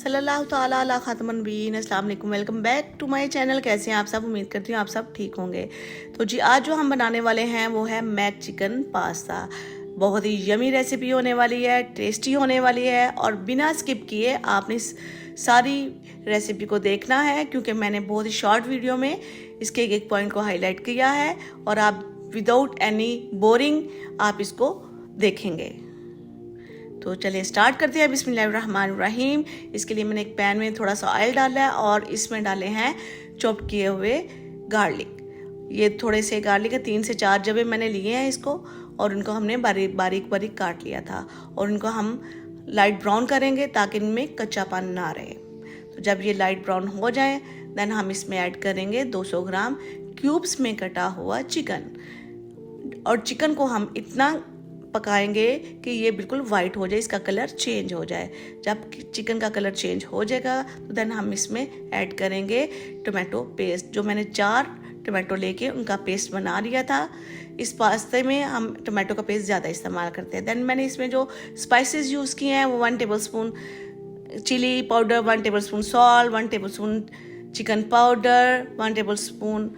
सल्लल्लाहु ताला अला खातमुन नबीयीन। अस्सलाम वालेकुम, welcome back to my channel. कैसे हैं आप सब? उम्मीद करती हूँ आप सब ठीक होंगे। तो जी आज जो हम बनाने वाले हैं वो है मैक चिकन पास्ता। बहुत ही यमी रेसिपी होने वाली है, टेस्टी होने वाली है और बिना स्किप किए आपने इस सारी रेसिपी को देखना है, क्योंकि मैंने बहुत ही शॉर्ट वीडियो में इसके एक पॉइंट को हाईलाइट किया है और आप विदाउट एनी बोरिंग आप इसको देखेंगे। तो चलिए स्टार्ट करते हैं। बिस्मिल्लाहिर्रहमानिर्रहीम। इसके लिए मैंने एक पैन में थोड़ा सा ऑयल डाला है और इसमें डाले हैं चॉप किए हुए गार्लिक। ये थोड़े से गार्लिक है, 3 से 4 जबे मैंने लिए हैं इसको और उनको हमने बारीक बारीक काट लिया था और उनको हम लाइट ब्राउन करेंगे ताकि इनमें कच्चापन ना रहे। तो जब ये लाइट ब्राउन हो जाए देन हम इसमें ऐड करेंगे 200 ग्राम क्यूब्स में कटा हुआ चिकन। और चिकन को हम इतना पकाएंगे कि ये बिल्कुल वाइट हो जाए, इसका कलर चेंज हो जाए। जब चिकन का कलर चेंज हो जाएगा तो देन हम इसमें ऐड करेंगे टोमेटो पेस्ट। जो मैंने 4 टोमेटो लेके उनका पेस्ट बना लिया था। इस पास्ते में हम टोमेटो का पेस्ट ज़्यादा इस्तेमाल करते हैं। देन मैंने इसमें जो स्पाइसेस यूज़ किए हैं वो 1 tablespoon chili powder, 1 tablespoon salt, 1 tablespoon chicken powder, 1 tablespoon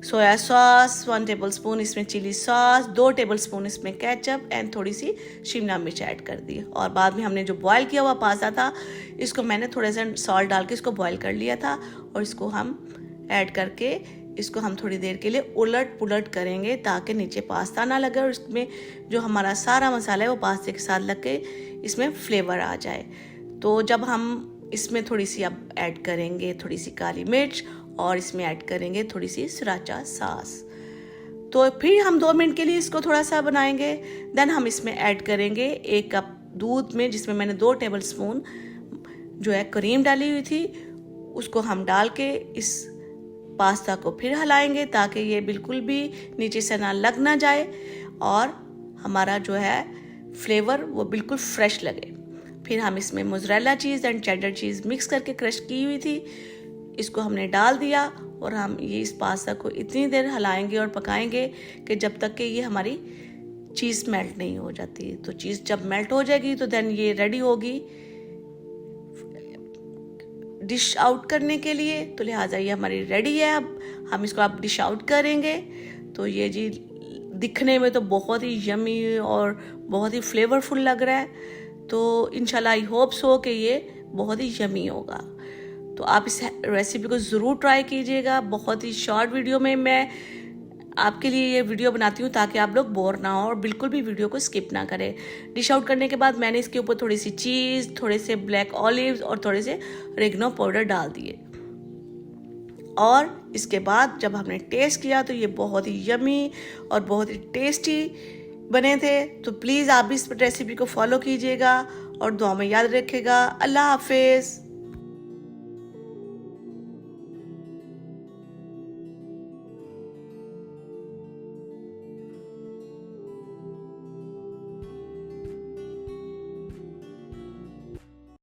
soya sauce, 1 tablespoon इसमें चिली सॉस, 2 टेबलस्पून इसमें केचप एंड थोड़ी सी शिमला मिर्च ऐड कर दी। और बाद में हमने जो बॉयल किया हुआ पास्ता था इसको मैंने थोड़े से सॉल्ट डाल के इसको बॉयल कर लिया था और इसको हम ऐड करके इसको हम थोड़ी देर के लिए उलट पुलट करेंगे ताकि नीचे पास्ता ना लगे और इसमें जो हमारा सारा मसाला है वो पास्ते के साथ लग के इसमें फ्लेवर आ जाए। तो जब हम इसमें थोड़ी सी अब ऐड करेंगे थोड़ी सी काली मिर्च और इसमें ऐड करेंगे थोड़ी सी सराचा सॉस। तो फिर हम 2 मिनट के लिए इसको थोड़ा सा बनाएंगे। देन हम इसमें ऐड करेंगे 1 कप दूध में, जिसमें मैंने 2 टेबलस्पून जो है क्रीम डाली हुई थी, उसको हम डाल के इस पास्ता को फिर हिलाएंगे ताकि ये बिल्कुल भी नीचे से ना लग ना जाए और हमारा जो है फ्लेवर वो बिल्कुल फ्रेश लगे। फिर हम इसमें mozzarella cheese and cheddar cheese mix करके क्रश की हुई थी इसको हमने डाल दिया और हम ये इस पास्ता को इतनी देर हिलाएंगे और पकाएंगे कि जब तक कि ये हमारी चीज़ मेल्ट नहीं हो जाती। तो चीज़ जब मेल्ट हो जाएगी तो देन ये रेडी होगी डिश आउट करने के लिए। तो लिहाजा ये हमारी रेडी है। अब हम इसको अब डिश आउट करेंगे। तो ये जी दिखने में तो बहुत ही यमी और बहुत ही फ्लेवरफुल लग रहा है। तो इंशाल्लाह आई होप सो कि ये बहुत ही यमी होगा। तो आप इस रेसिपी को ज़रूर ट्राई कीजिएगा। बहुत ही शॉर्ट वीडियो में मैं आपके लिए ये वीडियो बनाती हूँ ताकि आप लोग बोर ना हो और बिल्कुल भी वीडियो को स्किप ना करें। डिश आउट करने के बाद मैंने इसके ऊपर थोड़ी सी चीज़, थोड़े से ब्लैक ऑलिव्स और थोड़े से रेगनो पाउडर डाल दिए। और इसके बाद जब हमने टेस्ट किया तो ये बहुत ही यमी और बहुत ही टेस्टी बने थे। तो प्लीज़ आप इस रेसिपी को फॉलो कीजिएगा और दुआ में याद रखिएगा। अल्लाह हाफिज़।